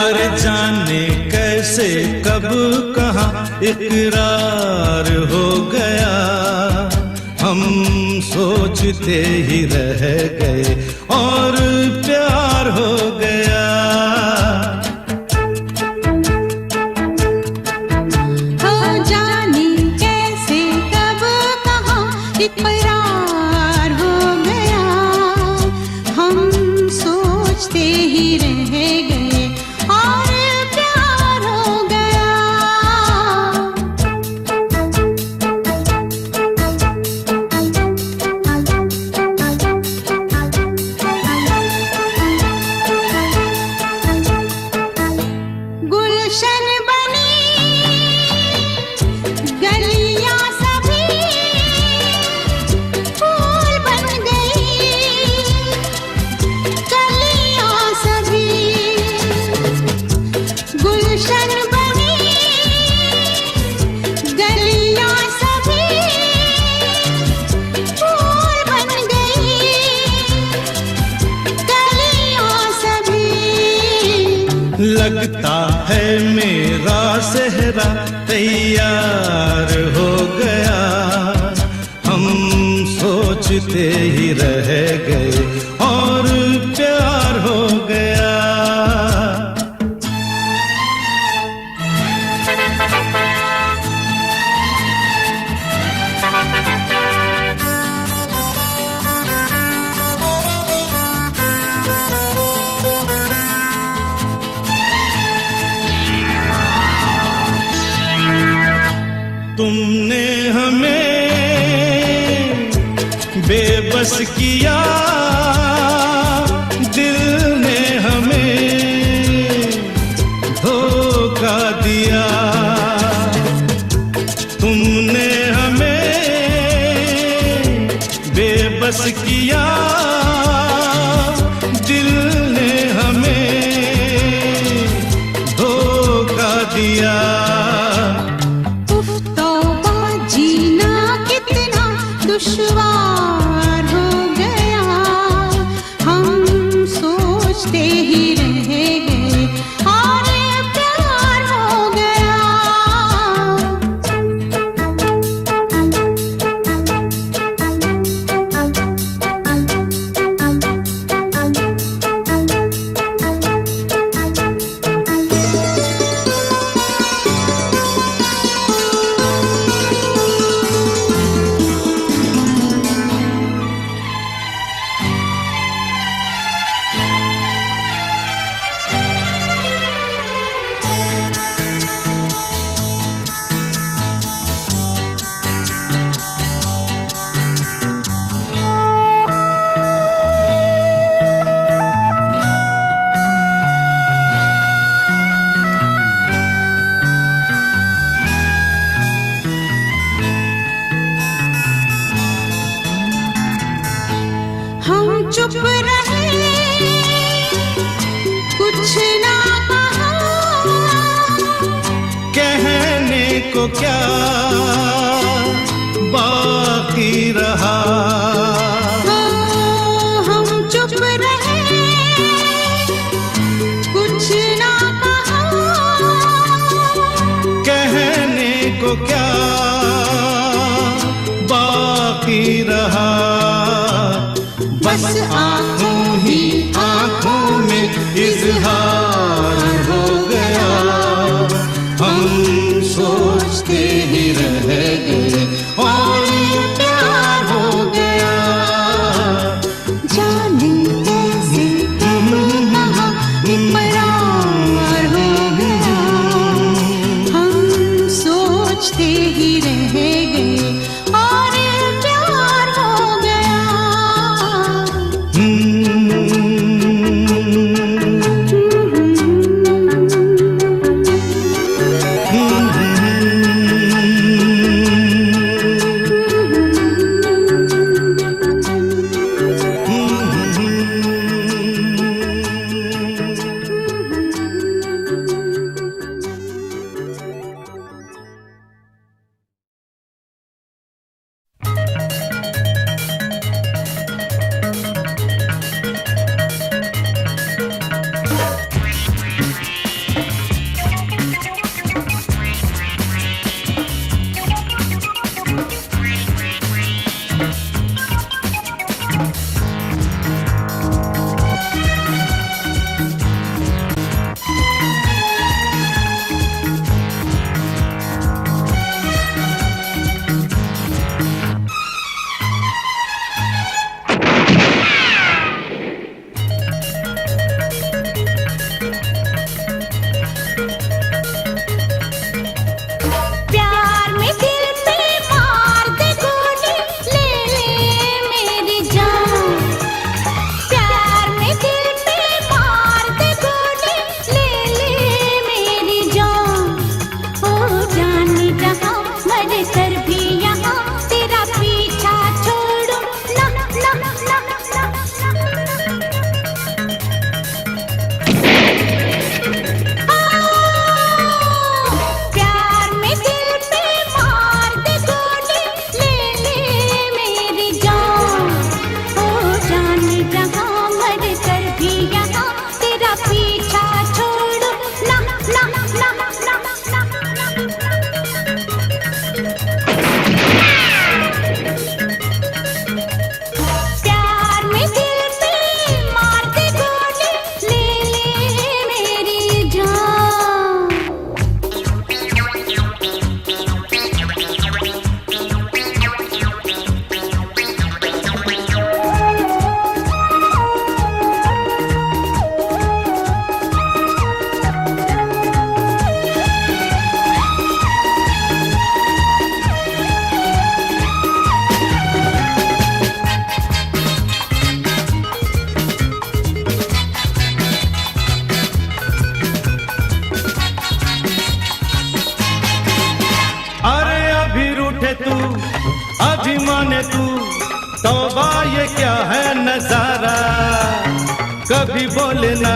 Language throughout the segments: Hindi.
अरे जाने कैसे कब कहाँ इकरार हो गया, हम सोचते ही रह गए और प्यार हो गया। हो जाने कैसे कब कहाँ इकरार हो गया, हम सोचते ही रह गए और प्यार हो गया। गुलशन बनी गलियां सभी फूल बन गई, गलियां सभी गुलशन बनी, गलियां सभी फूल बन गई, गलियां सभी। लगता है मेरा सेहरा तैयार हो गया, हम सोचते ही रह गए और प्यार हो गया। तुमने हमें बेबस किया, दिल ने हमें धोखा दिया। तुमने हमें बेबस किया, दिल ने हमें धोखा दिया। दुश्वार हो गया, हम सोचते ही रह गए और प्यार हो गया। हम चुप रहे, कुछ ना कहा, कहने को क्या बाकी रहा। हम चुप रहे, कुछ ना कहा, कहने को क्या बाकी रहा। बस आंखों ही आंखों में इजहार हो गया, हम सोचते ही रह गए और प्यार हो गया। जाने कैसे कब कहाँ इकरार हो गया, हम सोचते ही रह गए और प्यार हो गया। माने तू, तौबा ये क्या है नजारा। कभी बोले ना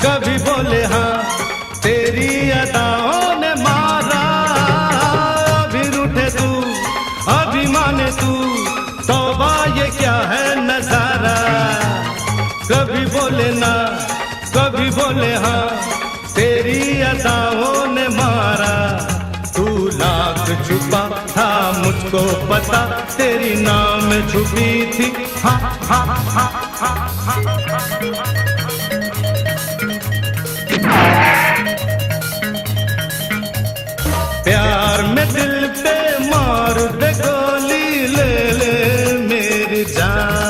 कभी बोले हाँ, तेरी अदाओं ने मारा। अभी रूठे तू अभी माने तू, तौबा ये क्या है नजारा। कभी बोले ना कभी बोले हाँ, तेरी अदाओं ने मारा। तू लाख छुपा था मुझको पता, तेरी नाम छुपी थी हाँ हाँ हाँ हाँ हाँ। प्यार में दिल पे मार दे गोली, ले ले मेरी जान।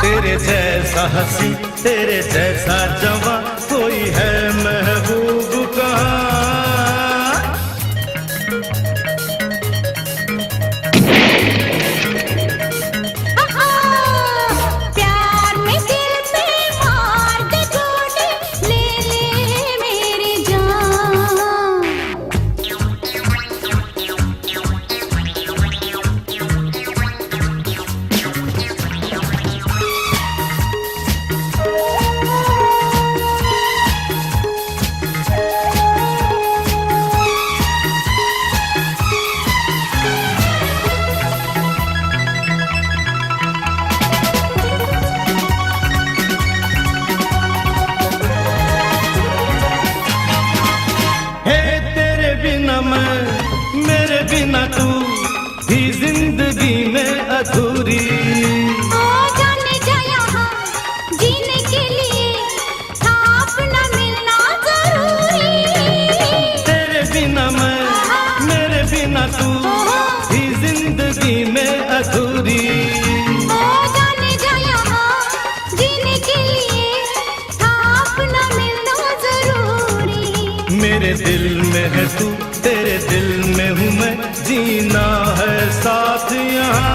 तेरे जैसा हंसी तेरे जैसा जवां कोई है महबूब कहाँ। प्यार में दिल पे मार दे गोली, ले ले मेरी जान। मेरे बिना तू भी जिंदगी में अधूरी। ओ जाने जा यहाँ जीने के लिए था अपना मिलना जरूरी। तेरे बिना मैं मेरे बिना तू भी जिंदगी में अधूरी। ओ जाने जा यहाँ जीने के लिए था अपना मिलना जरूरी। मेरे दिल में है तू तेरे दिल में हूँ मैं, जीना है साथ यहाँ।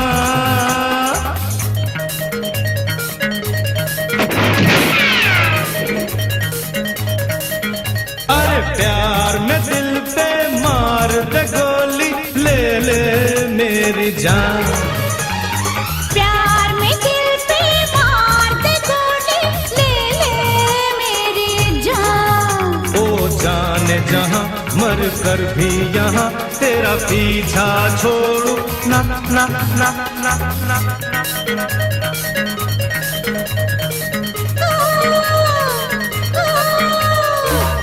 अरे प्यार में दिल पे मार दे गोली, ले ले मेरी जान। प्यार में दिल पे मार दे गोली, ले ले मेरी जान। ओ जाने जहाँ मर कर भी यहाँ तेरा पीछा छोड़ू ना ना ना ना ना ना।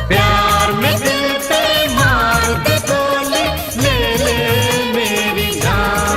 प्यार में दिल पे मार दे गोली, ले ले मेरी जान।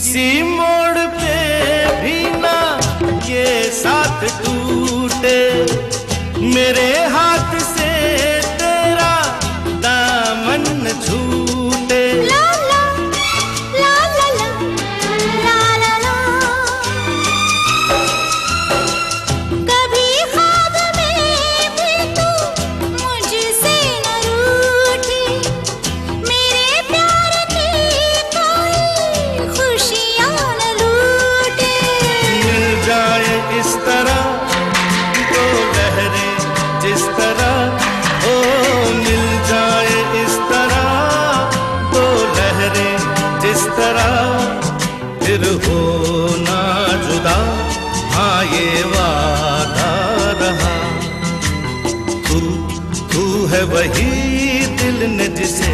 किसी मोड़ पे भी ना ये साथ टूटे, मेरे हाथ से तेरा दामन न छूटे। ला ला ला ला ला ला ला, कभी ख्वाब में भी तू मुझसे न रूठी, मेरे प्यार की कोई खुशियाँ न लूटे। मिल जाए इस तरह दो लहरें जिस तरह, ओ मिल जाए इस तरह दो लहरें जिस तरह, फिर हो ना जुदा, हाँ ये वादा रहा। तू तू है वही दिल ने जिसे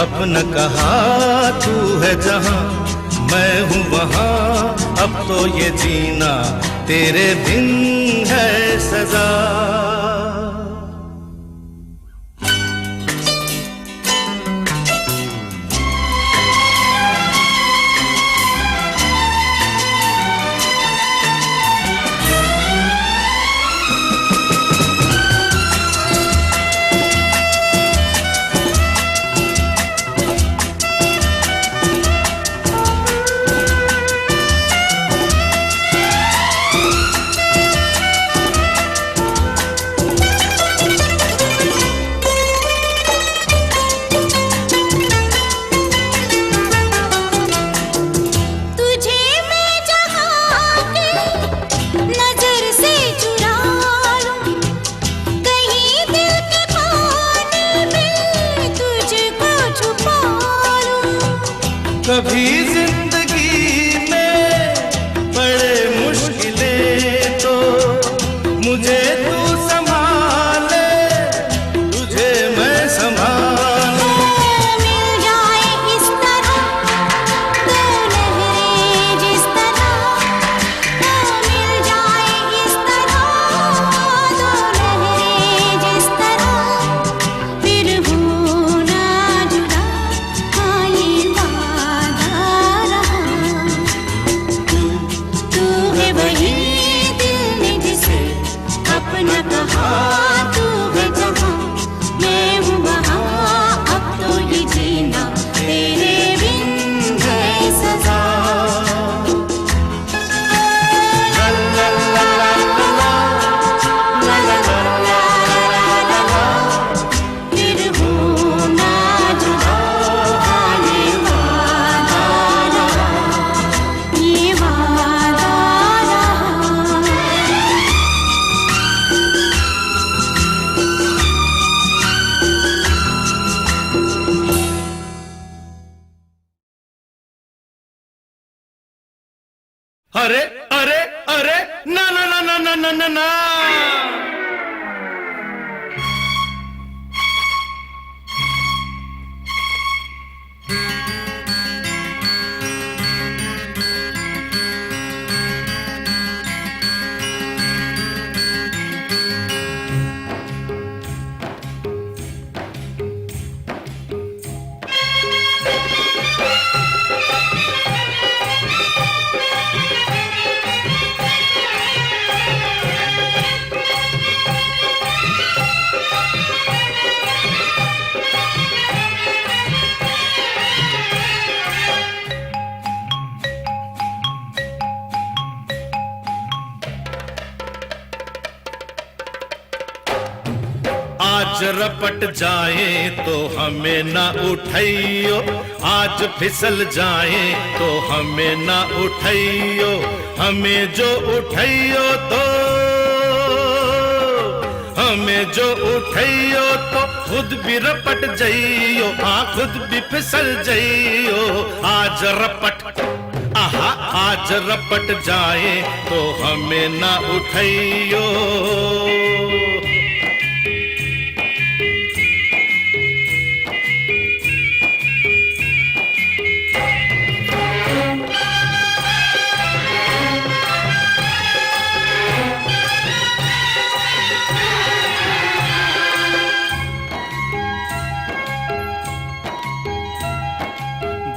अपना कहा, तू है जहां मैं हूँ वहां, अब तो ये जीना तेरे बिन है सजा। तुझे मैं जहाँ की नजर से चुरा लूं, कहीं दिल के कोने में तुझको छुपा लूं। कभी जिंदगी में बड़े मुश्किलें तो मुझे तू संभाले, तुझे मैं संभालूं। मिल जाए इस तरह दो लहरें जिस तरह, मिल जाए इस तरह दो लहरें जिस तरह, फिर हो ना जुदा, हाँ ये वादा रहा। तू है वही दिल ने जिसे अपना कहा, तू है जहाँ मैं हूँ वहाँ, अब तो ये जीना तेरे बिन है सजा। ला ला ला ला ला ला ला ला ला, फिर हो ना जुदा, हाँ ये वादा रहा, ये वादा रहा। अरे अरे अरे ना ना ना ना ना ना ना ना, आज रपट जाए तो हमें ना उठाइयो, आज फिसल जाए तो हमें ना उठाइयो, हमें जो उठाइयो तो हमें जो उठाइयो तो खुद भी रपट जाइयो, हाँ खुद भी फिसल जाइयो। आज रपट आहा आज रपट जाए तो हमें ना उठाइयो।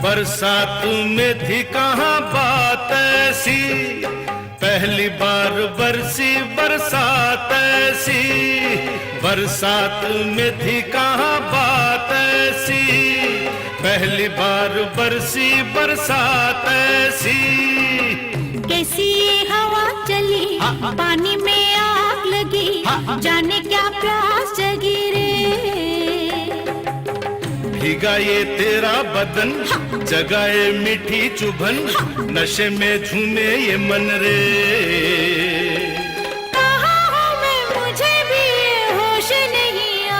बरसात में थी कहाँ बात ऐसी, पहली बार बरसी बरसात ऐसी। बरसात में थी कहाँ बात ऐसी, पहली बार बरसी बरसात ऐसी। कैसी ये हवा चली, पानी में आग लगी, जाने क्या प्यास जगी रे। भीगा ये तेरा बदन, जगाए मीठी चुभन, नशे में झूमे ये मन रे। कहाँ हूँ मैं, मुझे भी ये होश नहीं आ।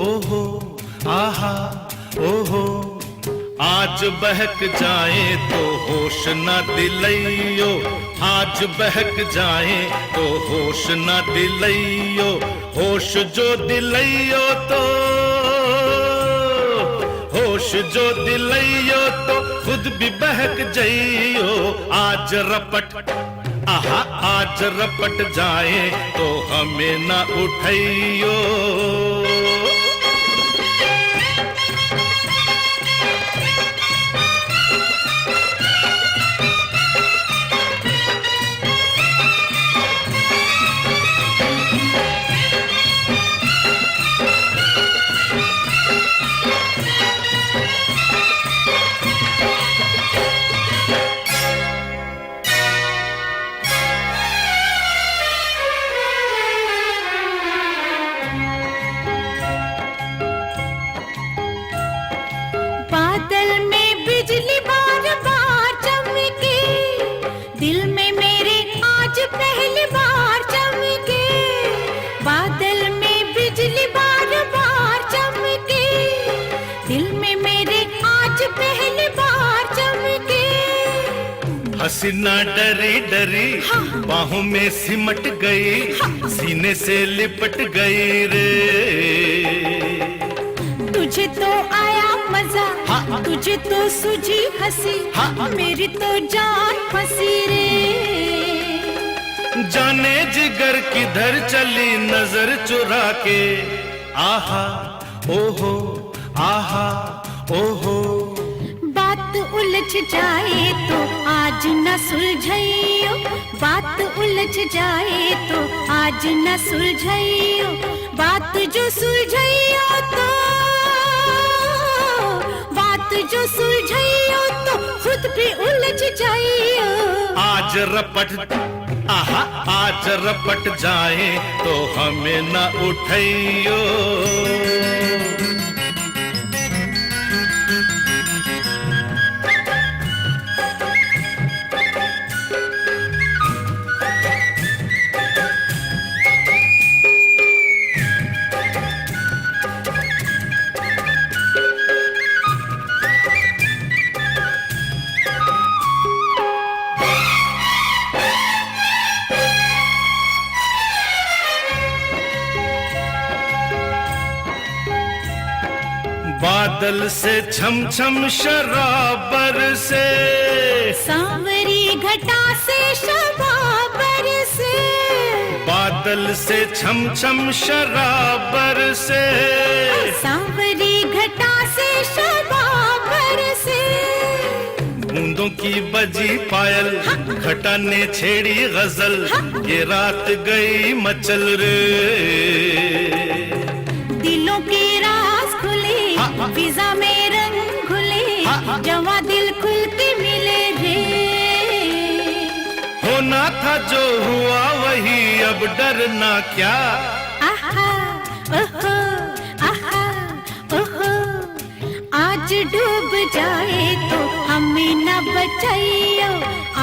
ओहो आहा ओहो, आज बहक जाए तो होश न दिलैयो, आज बहक जाए तो होश न दिलैयो। होश जो दिलैयो तो, होश जो दिलैयो तो खुद भी बहक जाइयो। आज रपट आहा, आज रपट जाए तो हमें न उठाइयो। बादल में बिजली बार बार चमके, दिल में मेरे आज पहली बार चमके। बादल में बिजली बार बार चमके, दिल में मेरे आज पहली बार चमके। हसीना डरी डरी बाहों में सिमट गई, सीने से लिपट गई रे। तुझे तो आया मजा, तुझे तो सूझी हंसी, मेरी तो जान फंसी रे। जाने जिगर किधर चली नजर चुरा के, आहा ओहो आहा ओहो। बात उलझ जाए तो आज न सुलझाइयो, बात उलझ जाए तो आज न सुलझाइयो। बात जो सुलझाइयो तो, बात जो सुलझाइयो तो खुद भी उलझ जाइयो। आज रपट आहा, आज रपट जाए तो हमें न उठाइयो। बादल से छम छम शराबर से, सांवरी घटा से शबाबर से। बादल से छम छम शराबर से, सांवरी घटा से शबाबर से। बूंदों की बजी पायल, घटा ने छेड़ी गजल, ये रात गई मचल रे। दिलों के राज खुले, फिजा में रंग घुले, जवा दिल खुल के मिले रे। होना था जो हुआ वही, अब डरना क्या। आहा ओहो, आहा ओहो। आज डूब जाए तो हमें न बचाइयो,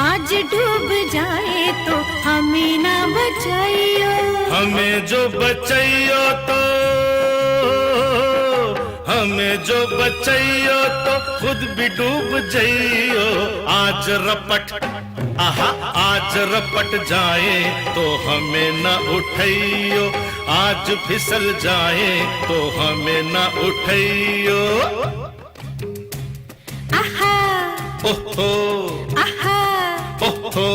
आज डूब जाए तो हमें न बचाइयो। हमें जो बचाइयो तो, हमें जो बचाइयो तो खुद भी डूब जाइयो। आज रपट आहा, आज रपट जाए तो हमें न उठाइयो। आज फिसल जाए तो हमें न उठाइयो। आहा ओहो आहा ओहो।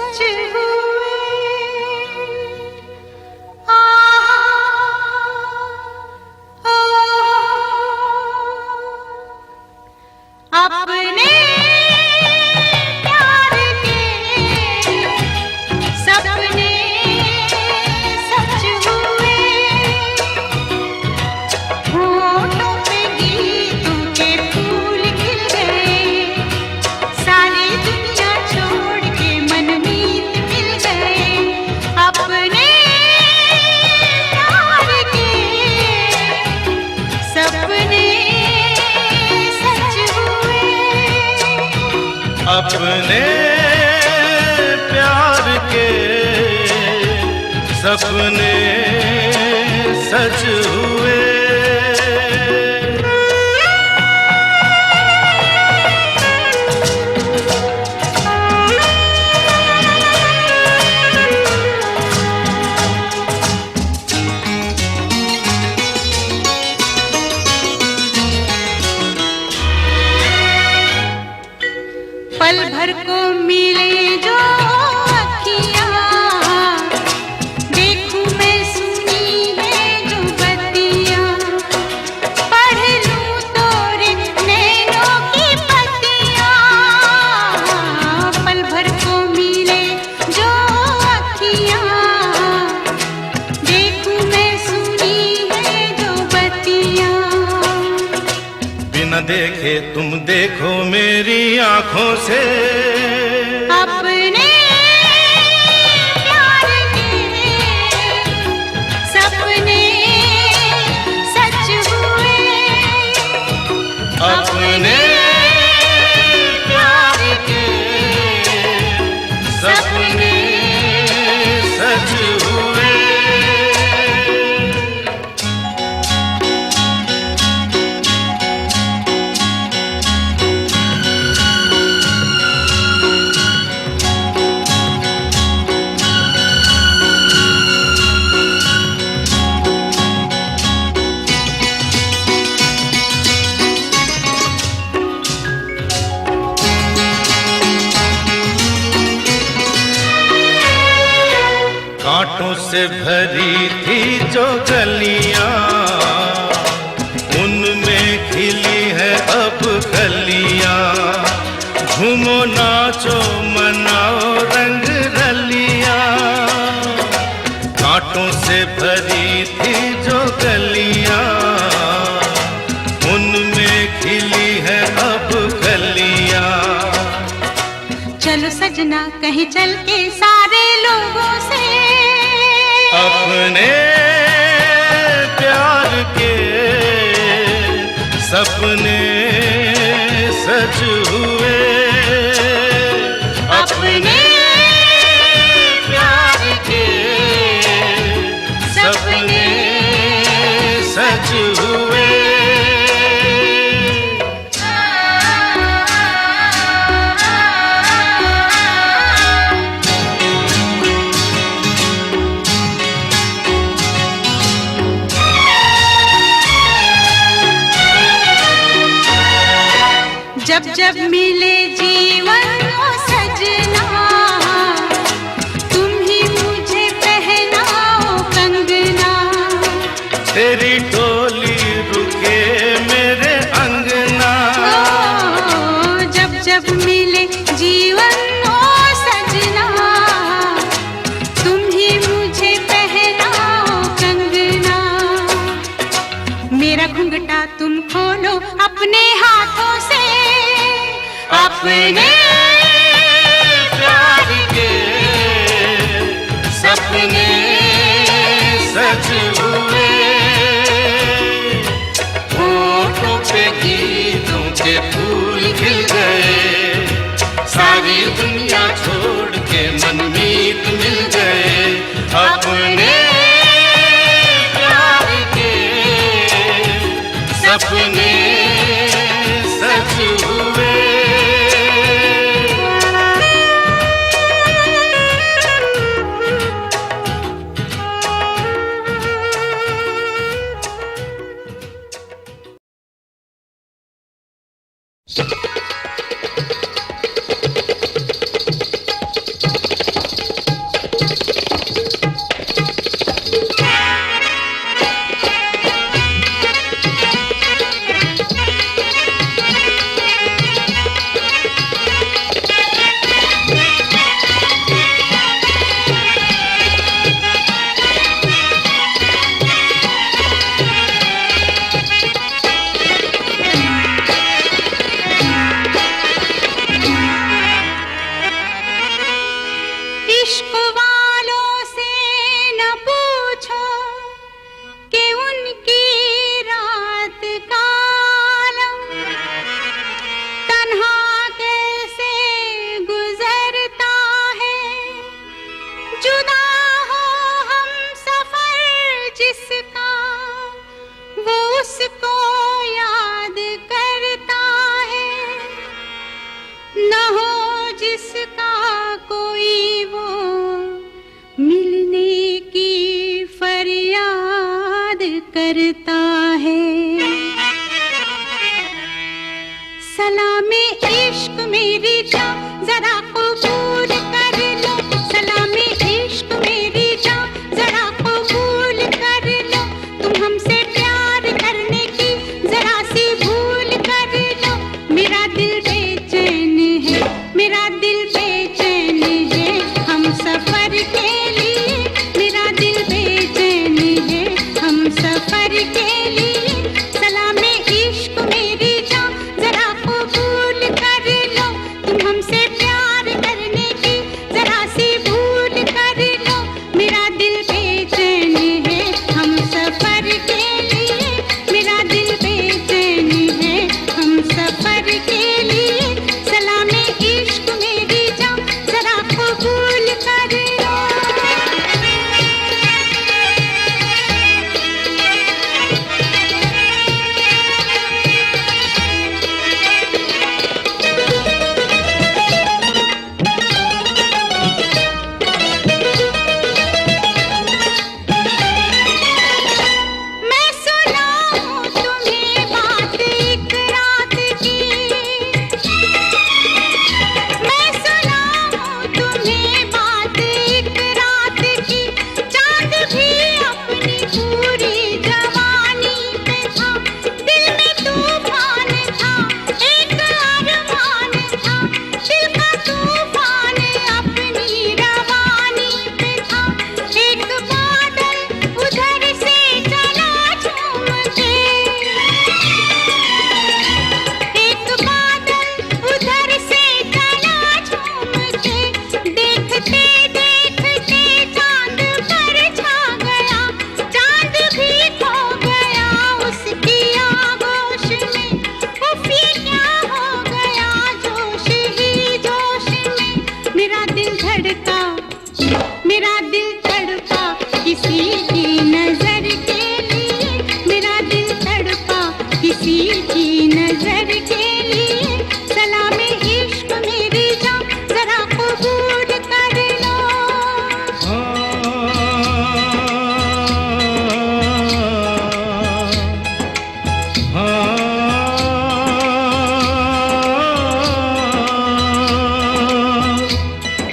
सच हुए। अपने प्यार के सपने सच हुए। होठों पे गीतों के फूल खिल गए। सारी दुनिया छोड़ के मनमीत मिल गए। अपने प्यार के सपने अपने प्यार के सपने सच हुए। पल भर को मिले जो अखियाँ, देखूं मैं सुनी है जो बत्तियाँ। पढ़ लूं तोरे नैनों की पत्तियाँ। पल भर को मिले जो अखियाँ, देखूं मैं सुनी है जो बत्तियाँ। बिना देखे तुम देखो मेरी आंखों से। अपने प्यार के सपने सच हुए। अपने प्यार के सपने सच हुए। कांटों से भरी थी जो गलियां, उनमें खिली है अब कलियां। झूमो नाचो मनाओ रंग रलियां। कांटों से भरी थी जो गलियां, उनमें खिली है अब कलियां। चलो सजना कहीं चल के सारे लोगों से अपने प्यार के सपने सच हुए। अपने प्यार के सपने सच हुए। जब जब मिले जीवन ओ सजना, तुम ही मुझे पहनाओ कंगना। तेरी टोली रुके मेरे अंगना। जब जब मिले जीवन ओ सजना, तुम ही मुझे पहनाओ कंगना। मेरा घुंघटा तुम खोलो अपने हाथों से। अपने प्यार के सपने सच हुए। होठों पे गीतों के फूल खिल गए। सारी दुनिया छोड़ के मनमीत मिल गए। अपने प्यार के सपने सच हुए। मेरा दिल तड़पा किसी की नजर के लिए, मेरा दिल तड़पा किसी की नजर के लिए। सलामे इश्क मेरी जान जरा कबूल कर लो।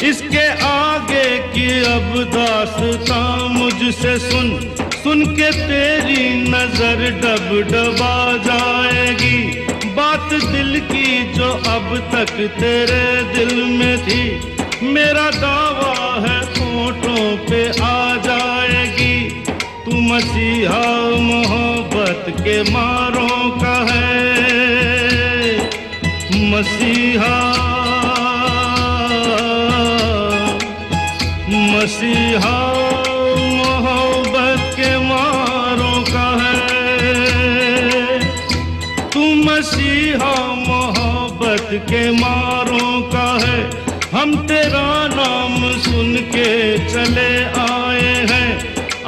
इसके आगे की अब दास्तां मुझसे सुन, सुन के तेरी नजर डब डबा जाएगी। बात दिल की जो अब तक तेरे दिल में थी, मेरा दावा है होठों पे आ जाएगी। तू मसीहा मोहब्बत के मारों का है, मसीहा मसीहा मोहब्बत के मारों का है। तू मसीहा मोहब्बत के मारों का है। हम तेरा नाम सुन के चले आए हैं।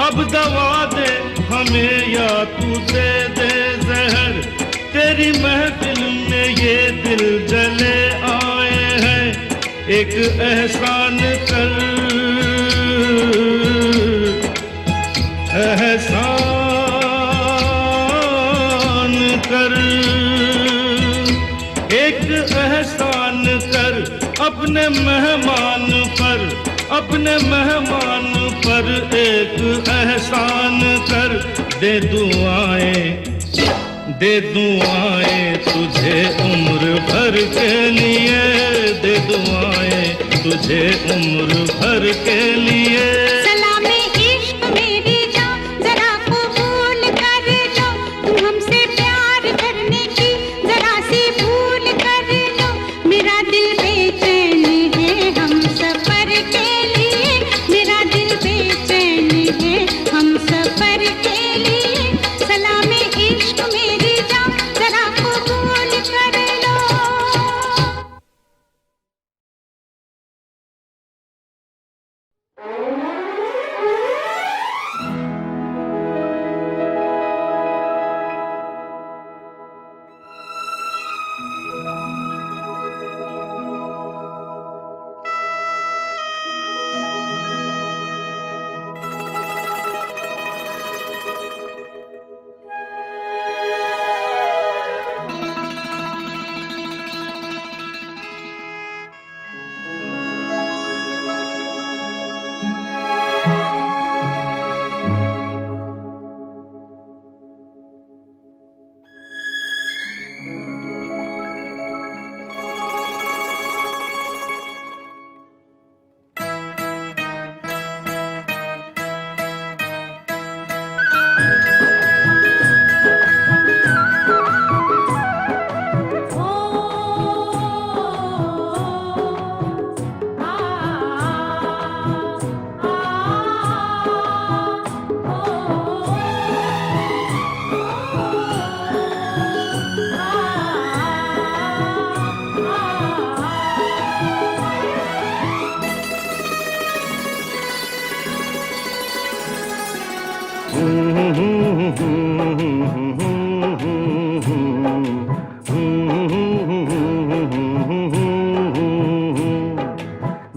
अब दवा दे हमें या तू दे दे जहर। तेरी महफिल में ये दिल जले आए हैं। एक एहसान कर, एहसान कर, एक एहसान कर अपने मेहमान पर, अपने मेहमान पर एक एहसान कर। दे दुआएं, दे दुआएं तुझे उम्र भर के लिए, दे दुआएं तुझे उम्र भर के लिए। सलामे इश्क मेरी जान जरा कबूल कर लो। तुम हमसे प्यार करने की जरा सी भूल कर लो। मेरा दिल बेचैन है हम सफर के लिए, मेरा दिल बेचैन है हम सफर के लिए। सलामे इश्क मेरी जान जरा कबूल कर लो।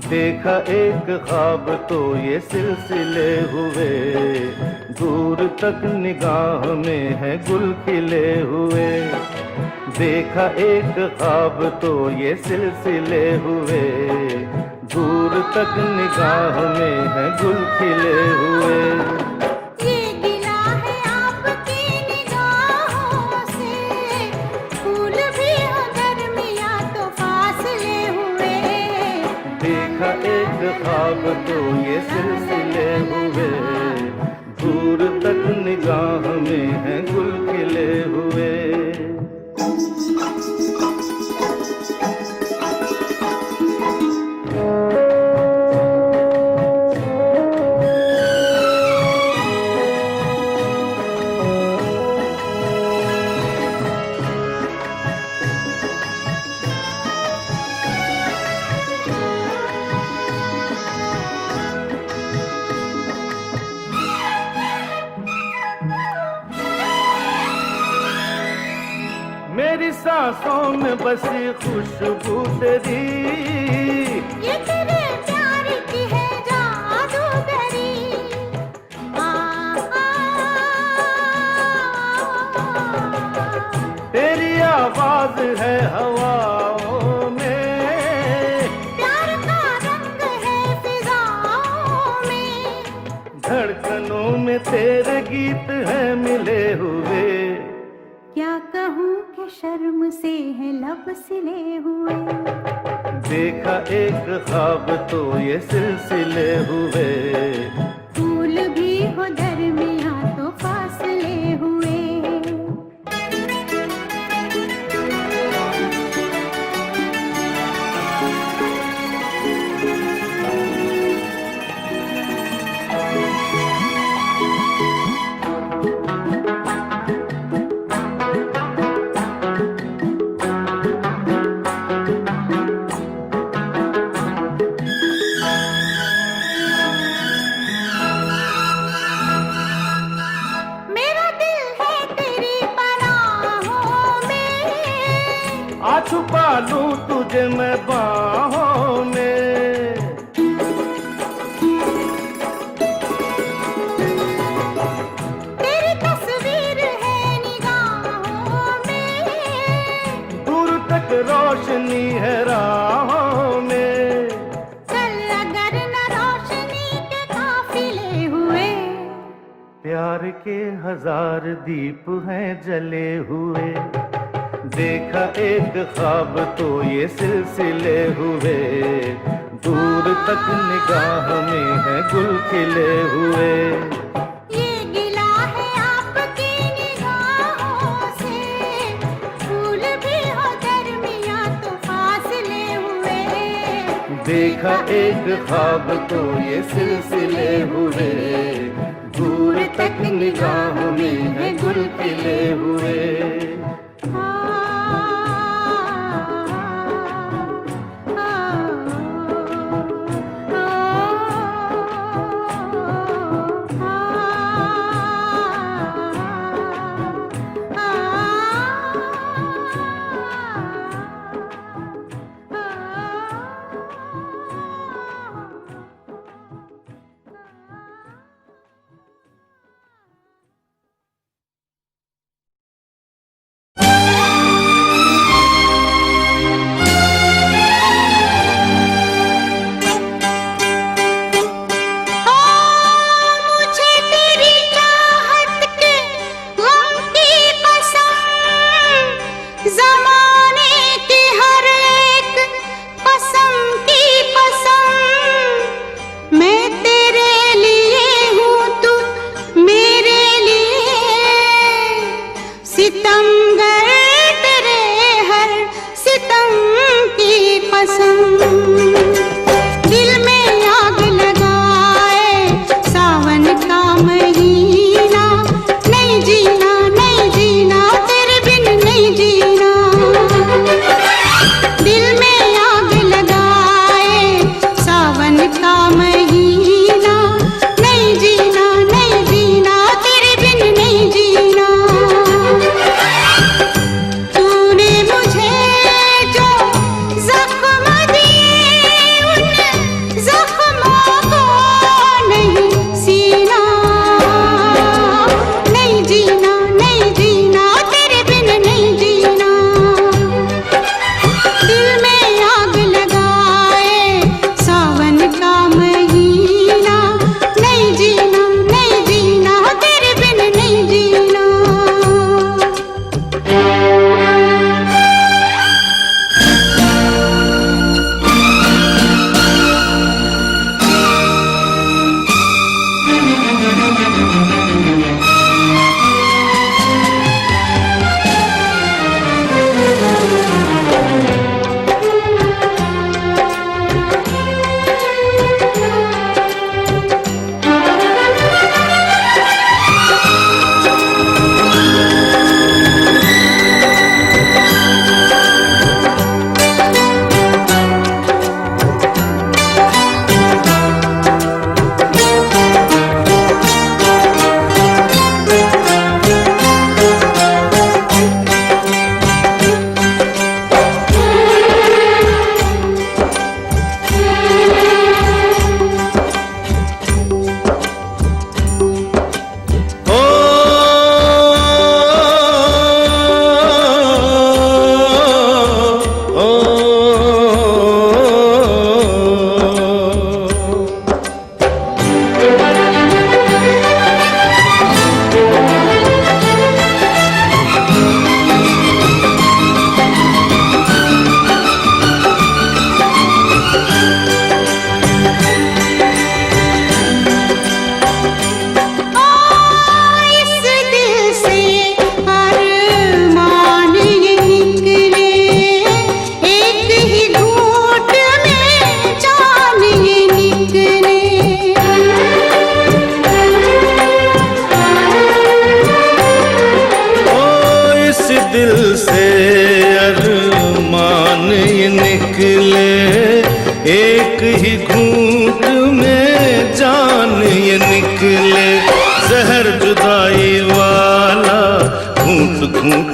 देखा एक ख्वाब तो ये सिलसिले हुए, दूर तक निगाह में है गुल खिले हुए। देखा एक ख्वाब तो ये सिलसिले हुए, दूर तक निगाह में है गुल खिले हुए। ये गिला है आपकी निगाहों से, फूल भी हो दरमियां तो फासले हुए। देखा एक ख्वाब तो ये सिलसिले हुए, दूर तक निगाह में है गुल खिले हुए। सांसों में बसी खुशबू तेरी, ये तेरे प्यार की है जादूगरी। आ, तेरी आवाज है हवाओं में, प्यार का रंग है फिजाओं में, धड़कनों में तेरे गीत है मिले हुए। क्या कहूँ कि शर्म से है लब सिले हुए, देखा एक ख्वाब तो ये सिलसिले हुए। फूल भी हो दरमियाँ तो फासले हुए। छुपा लूं तुझे मैं बाहों में, तेरी तस्वीर है निगाहों में, दूर तक रोशनी है राहों में। चल अगर न रोशनी के काफिले हुए, प्यार के 1000 दीप हैं जले हुए। देखा एक ख्वाब तो ये सिलसिले हुए, दूर तक निगाह में है गुल खिले हुए। ये गिला है आपकी निगाहों से, फूल भी हो दरमियाँ तो फासले हुए। देखा एक ख्वाब तो ये सिलसिले हुए, दूर तक निगाह में है गुल खिले हुए।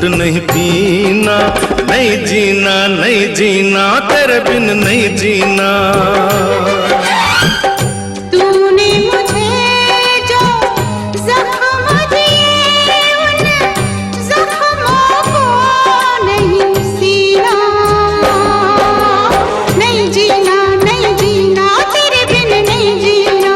घुट नहीं पीना, नहीं जीना नहीं जीना तेरे बिन नहीं जीना। तूने मुझे जो जख्म दिए उन जख्मों को नहीं सीना, नहीं जीना नहीं जीना तेरे बिन नहीं जीना।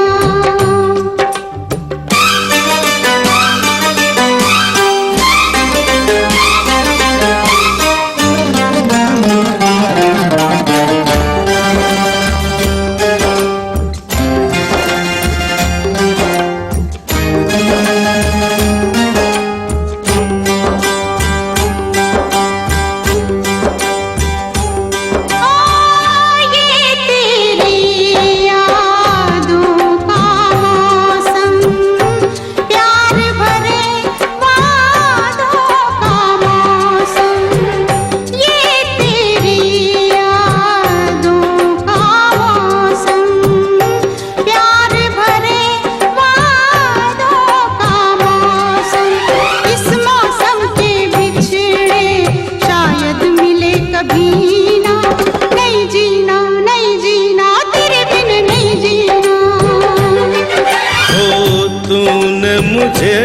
मुझे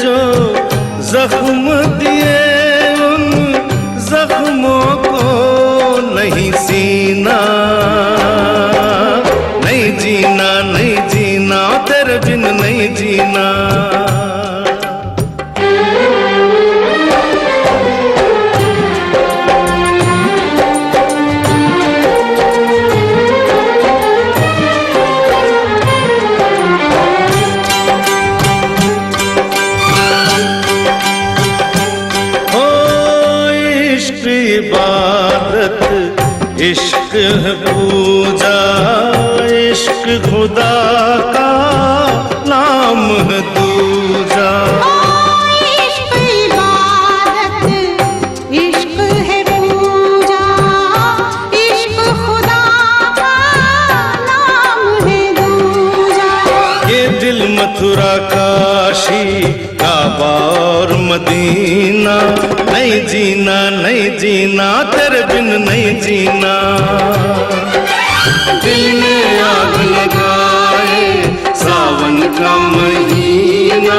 जो जख्म दिए उन जख्मों को नहीं सीना, नहीं जीना नहीं जीना तेरे बिन नहीं जीना। इबादत इश्क है पूजा, इश्क खुदा का नाम है दूजा। इश्क इबादत इश्क है पूजा, इश्क खुदा का नाम है दूजा। ये दिल मथुरा काशी काबा और मदीना, नहीं जीना नहीं जीना तेरे बिन नहीं जीना। दिल में आग लगाए सावन का महीना,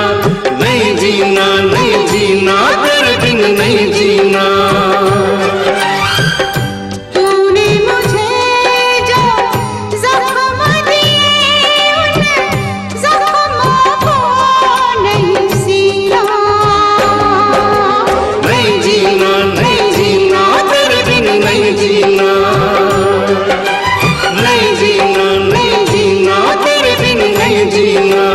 नहीं जीना नहीं जीना तेरे बिन नहीं जीना। तूने मुझे जो जख्म दिए उन जख्मों को नहीं सीना, नहीं जीना नहीं जीना तेरे बिन नहीं जीना, नहीं जीना नहीं जीना तेरे बिन नहीं जीना।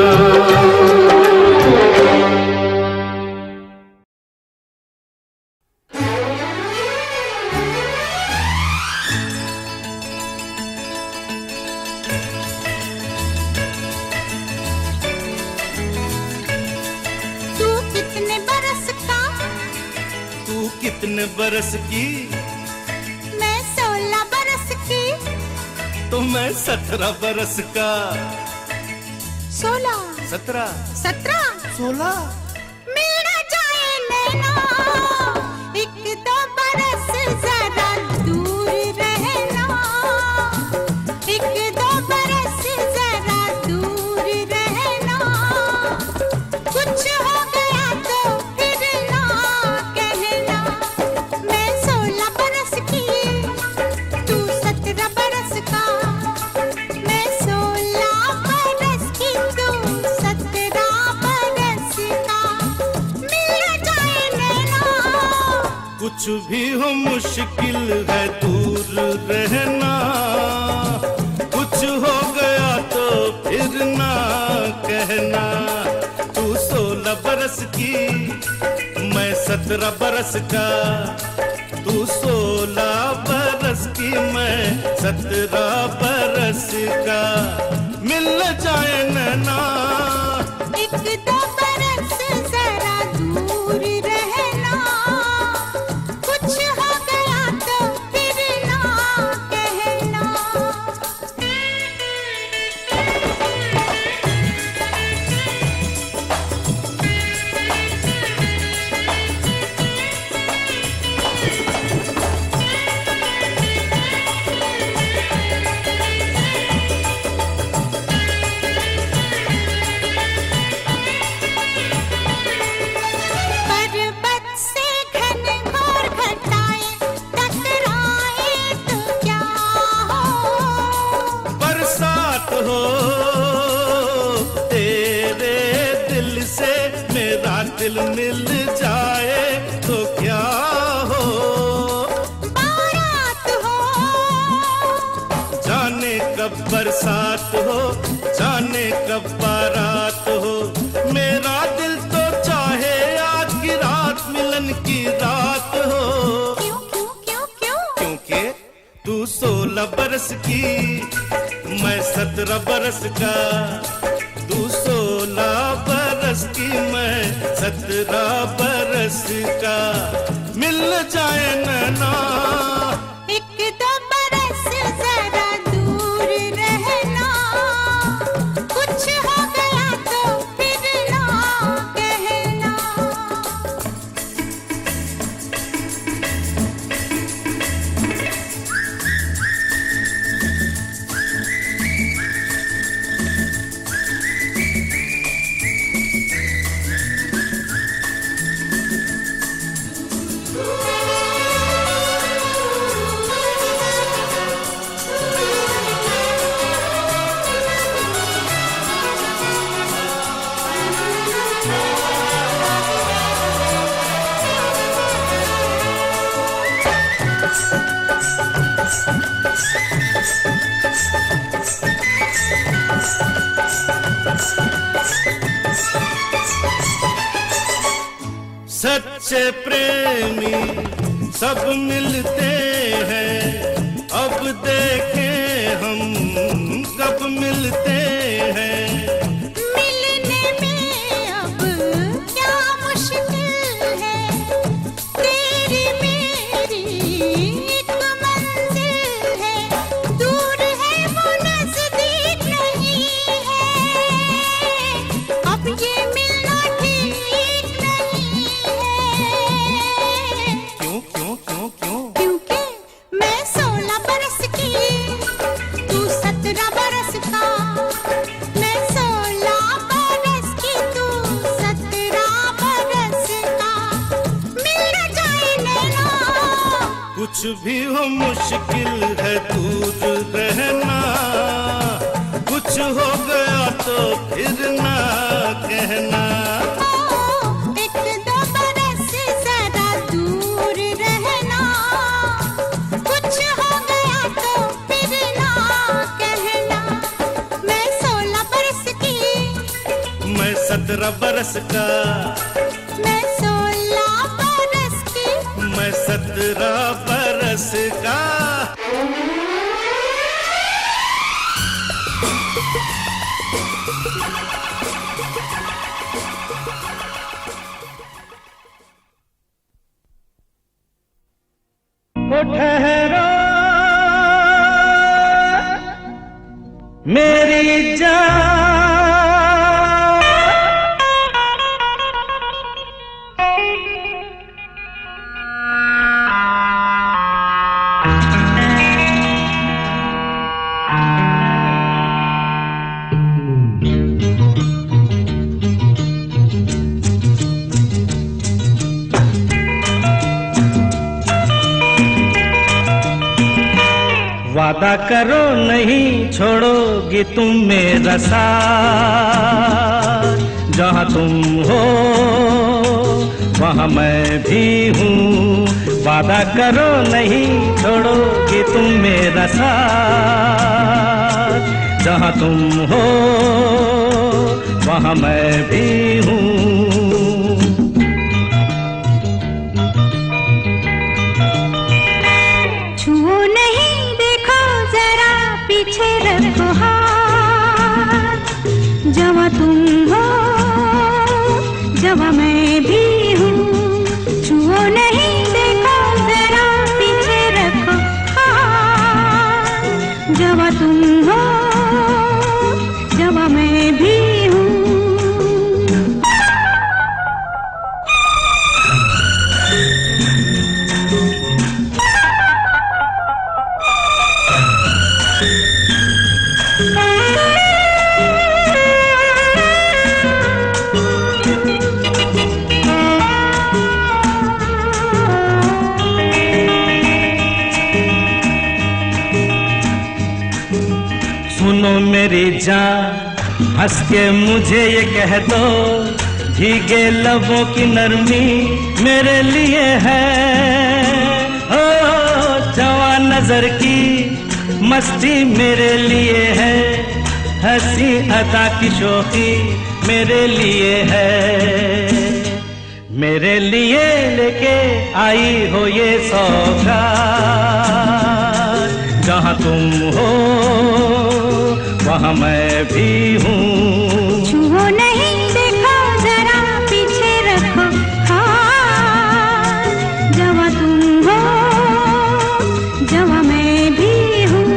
तू कितने बरस का, तू कितने बरस की, मैं 16 बरस की। तो मैं 17 बरस का। 16 17 17 16 मिल जाए नैना, एक दो बरस जरा दूर रहना, एक दो बरस जरा दूर रहना। कुछ हो गया तो फिर ना कहना, मैं 16 बरस की, तू 17 बरस का। मैं 16 बरस की, तू 17 बरस का। मिल जाए नैना, कुछ भी हो मुश्किल है दूर रहना, कुछ हो गया तो फिर ना कहना। तू 16 बरस की, मैं 17 बरस का। तू 16 बरस की, मैं 17 बरस का। मिल जाए नैना, एक दो बरस जरा दूर रहना। कुछ हो गया तो फिर ना कहना। दिल मिल जाए तो क्या हो, बारात हो, जाने कब बरसात हो, जाने कब बारात हो। मेरा दिल तो चाहे आज की रात मिलन की रात हो। क्यों क्यों क्यों क्यों? क्योंकि तू 16 बरस की, मैं 17 बरस का। तू 16 बरस की, मैं 17 बरस का। मिल जाए नैना, एक दो बरस जरा दूर रहना, कुछ हो गया तो फिर ना कहना। सच्चे प्रेमी सब मिलते हैं, अब देखें हम कब मिलते हैं। मिलने में अब क्या मुश्किल है, तेरी मेरी एक मंजिल है, दूर है वो नजदीक नहीं है, अब ये मिलना ठीक नहीं है। क्यों क्यों क्यों क्यों? क्योंकि मैं 16 बरस की, तू 17 बरस का। मैं 16 बरस की, तू 17 बरस का। मिल न जाए नैना, कुछ भी हो मुश्किल है दूर रहना, कुछ हो गया तो फिर ना कहना। एक दो बरस जरा दूर रहना, कुछ हो गया तो फिर ना कहना। मैं 16 बरस की, मैं 17 बरस का। मैं 16 बरस की। मैं 17 बरस का। ओ ठहरो मेरी जान, वादा करो नहीं छोड़ोगी तुम मेरा साथ, जहाँ तुम हो वहाँ मैं भी हूँ। वादा करो नहीं छोड़ोगी तुम मेरा साथ, जहाँ तुम हो वहाँ मैं भी हूँ। छुओ नहीं, देखो जरा पीछे रखो हाथ, जहाँ तुम हो जहाँ मैं भी हूँ। छुओ नहीं, देखो जरा पीछे रखो हाथ, जहाँ तुम हो जहाँ मैं भी हूँ। सुनो मेरी जान, हंस के मुझे ये कह दो, भीगे लबों की नरमी मेरे लिए है, ओ जवान नजर की मस्ती मेरे लिए है, हंसी अदा की शोखी मेरे लिए है, मेरे लिए लेके आई हो ये सौगात, जहाँ तुम हो वहाँ मैं भी हूँ। छुओ नहीं देखो जरा पीछे रखो हाथ, जहाँ तुम हो जहाँ मैं भी हूँ।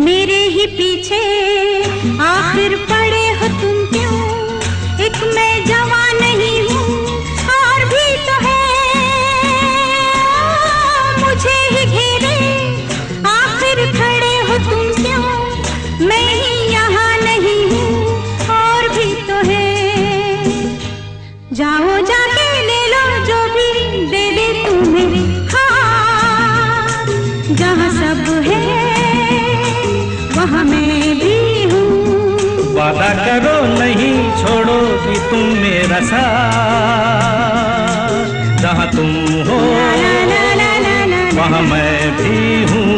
मेरे ही पीछे आखिर पड़े हो तुम क्यों, एक मैं जवान नहीं हूँ और भी तो है, मुझे ही घेरे आखिर खड़े हो तुम क्यों, मैं ही यहाँ नहीं हूँ और भी तो है, जाओ जाके ले लो जो भी दे दे तुम्हें हाथ, जहाँ सब है वहाँ मैं भी हूँ। वादा करो नहीं छोड़ोगी तुम मेरा साथ, जहाँ तुम हो वहाँ मैं भी हूँ।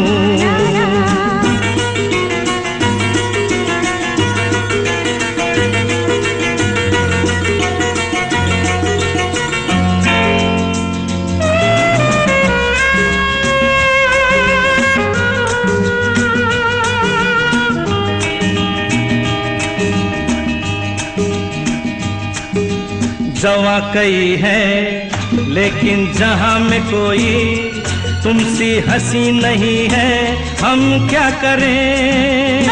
जवां कई है लेकिन जहां में कोई तुमसी हंसी नहीं है, हम क्या करें।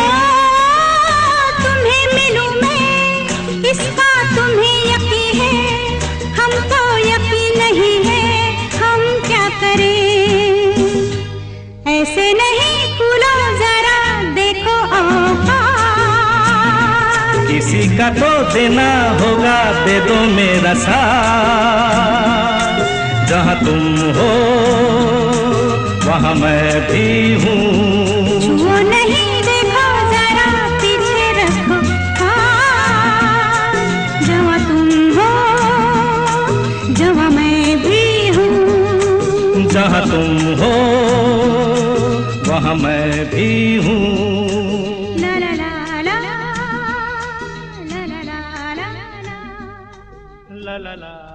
तुम्हें मिलूं मैं इसका तुम्हें यकीन है, हमको यकीन नहीं है, हम क्या करें। ऐसे नहीं खुलो जरा देखो किसी का तो देना होगा, दे दो मेरा साथ, जहाँ तुम हो वहाँ मैं भी हूँ। छुओ नहीं देखो जरा पीछे रखो हाथ, जहाँ तुम हो जहाँ मैं भी हूँ। जहाँ तुम हो वहाँ मैं भी हूँ। ला ला ला ला ला ला ला ला ला ला ला ला।